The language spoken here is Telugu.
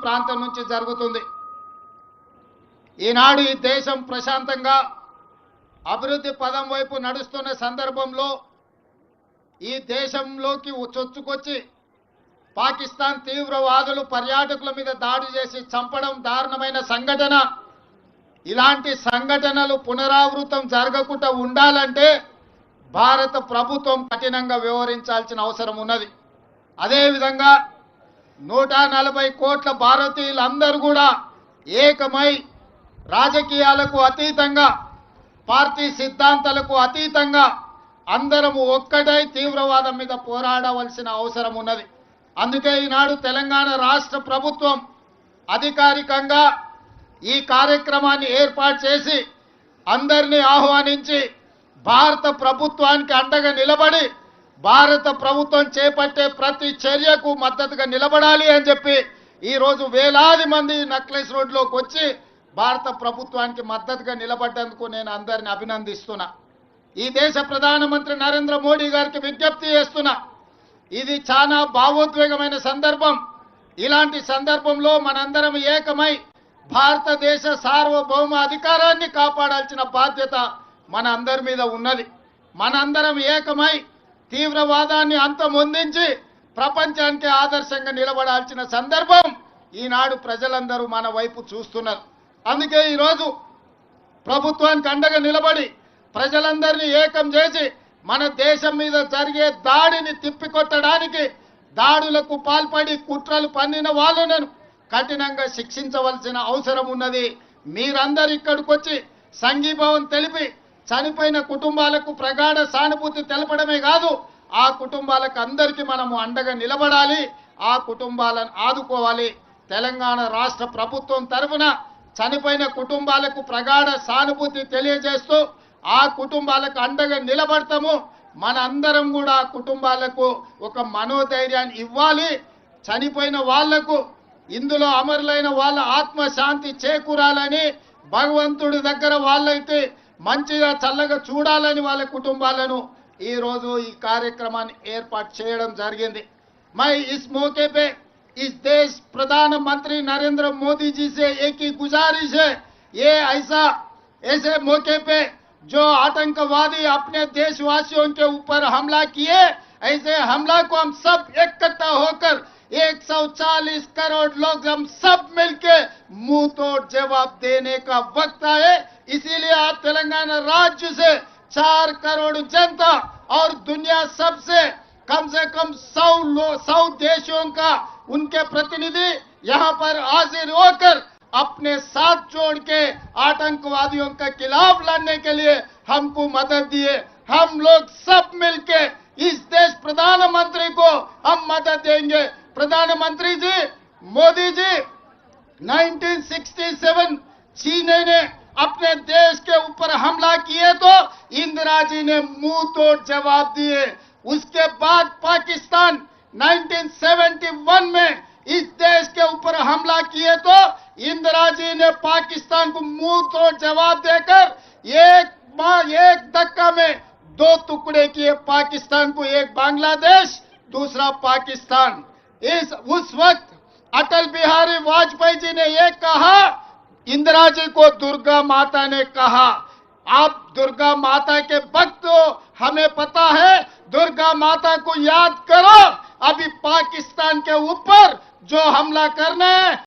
ప్రాంతం నుంచి జరుగుతుంది. ఈనాడు ఈ దేశం ప్రశాంతంగా అభివృద్ధి పదం వైపు నడుస్తున్న సందర్భంలో ఈ దేశంలోకి చొచ్చుకొచ్చి పాకిస్తాన్ తీవ్రవాదులు పర్యాటకుల మీద దాడి చేసి చంపడం దారుణమైన సంఘటన. ఇలాంటి సంఘటనలు పునరావృతం జరగకుండా ఉండాలంటే భారత ప్రభుత్వం కఠినంగా వ్యవహరించాల్సిన అవసరం ఉన్నది. అదేవిధంగా 140 కోట్ల భారతీయులందరూ కూడా ఏకమై రాజకీయాలకు అతీతంగా పార్టీ సిద్ధాంతాలకు అతీతంగా అందరము ఒక్కటై తీవ్రవాదం మీద పోరాడవలసిన అవసరం ఉన్నది. అందుకే ఈనాడు తెలంగాణ రాష్ట్ర ప్రభుత్వం అధికారికంగా ఈ కార్యక్రమాన్ని ఏర్పాటు చేసి అందరినీ ఆహ్వానించి భారత ప్రభుత్వానికి అండగా నిలబడి భారత ప్రభుత్వం చేపట్టే ప్రతి చర్యకు మద్దతుగా నిలబడాలి అని చెప్పి ఈరోజు వేలాది మంది నక్లెస్ రోడ్లోకి వచ్చి భారత ప్రభుత్వానికి మద్దతుగా నిలబడ్డందుకు నేను అందరిని అభినందిస్తున్నా. ఈ దేశ ప్రధానమంత్రి నరేంద్ర మోడీ గారికి విజ్ఞప్తి చేస్తున్నా. ఇది చాలా భావోద్వేగమైన సందర్భం. ఇలాంటి సందర్భంలో మనందరం ఏకమై భారతదేశ సార్వభౌమ అధికారాన్ని కాపాడాల్సిన బాధ్యత మన అందరి మీద ఉన్నది. మనందరం ఏకమై తీవ్రవాదాన్ని అంతమొందించి ప్రపంచానికి ఆదర్శంగా నిలబడాల్సిన సందర్భం ఈనాడు ప్రజలందరూ మన వైపు చూస్తున్నారు. అందుకే ఈరోజు ప్రభుత్వానికి అండగా నిలబడి ప్రజలందరినీ ఏకం చేసి మన దేశం మీద జరిగే దాడిని తిప్పికొట్టడానికి దాడులకు పాల్పడి కుట్రలు పన్నిన వాళ్ళను కఠినంగా శిక్షించవలసిన అవసరం ఉన్నది. మీరందరూ ఇక్కడికి వచ్చి సంఘీభావం తెలిపి చనిపోయిన కుటుంబాలకు ప్రగాఢ సానుభూతి తెలపడమే కాదు, ఆ కుటుంబాలకు అందరికీ మనము అండగా నిలబడాలి, ఆ కుటుంబాలను ఆదుకోవాలి. తెలంగాణ రాష్ట్ర ప్రభుత్వం తరఫున చనిపోయిన కుటుంబాలకు ప్రగాఢ సానుభూతి తెలియజేస్తూ ఆ కుటుంబాలకు అండగా నిలబడతాము. మన అందరం కూడా ఆ కుటుంబాలకు ఒక మనోధైర్యాన్ని ఇవ్వాలి. చనిపోయిన వాళ్లకు ఇందులో అమరులైన వాళ్ళ ఆత్మశాంతి చేకూరాలని భగవంతుడి దగ్గర వాళ్ళైతే మంచిగా చల్లగా చూడాలని వాళ్ళ కుటుంబాలను ఈ రోజు ఈ కార్యక్రమాన్ని ఏర్పాటు చేయడం జరిగింది. मैं इस मौके पे इस देश प्रधानमंत्री नरेंद्र मोदी जी से एक ही गुजारिश है, ये ऐसे मौके पे जो आतंकवादी अपने देशवासियों के ऊपर हमला किए, ऐसे हमला को हम सब इकट्ठा होकर 140 करोड़ लोग हम सब मिलके मुंह तोड़ जवाब देने का वक्त आए. इसीलिए आज तेलंगाना राज्य से 4 करोड़ जनता और दुनिया सबसे कम 100 देशों का उनके प्रतिनिधि यहाँ पर हाजिर होकर अपने साथ जोड़ के आतंकवादियों के खिलाफ लड़ने के लिए हमको मदद दिए. हम लोग सब मिलके इस देश प्रधानमंत्री को हम मदद देंगे. प्रधानमंत्री जी मोदी जी 1967 चीन ने अपने देश के ऊपर हमला किए तो इंदिरा जी ने मुंह तोड़ जवाब दिए. उसके बाद पाकिस्तान 1971 में इस देश के ऊपर हमला किए तो इंदिरा जी ने पाकिस्तान को मुंह तोड़ जवाब देकर एक धक्का में 2 टुकड़े किए पाकिस्तान को, एक बांग्लादेश दूसरा पाकिस्तान. उस वक्त अटल बिहारी वाजपेयी जी ने ये कहा, इंदिरा जी को दुर्गा माता ने कहा. आप दुर्गा माता के भक्त हो, हमें पता है, दुर्गा माता को याद करो. अभी पाकिस्तान के ऊपर जो हमला करना है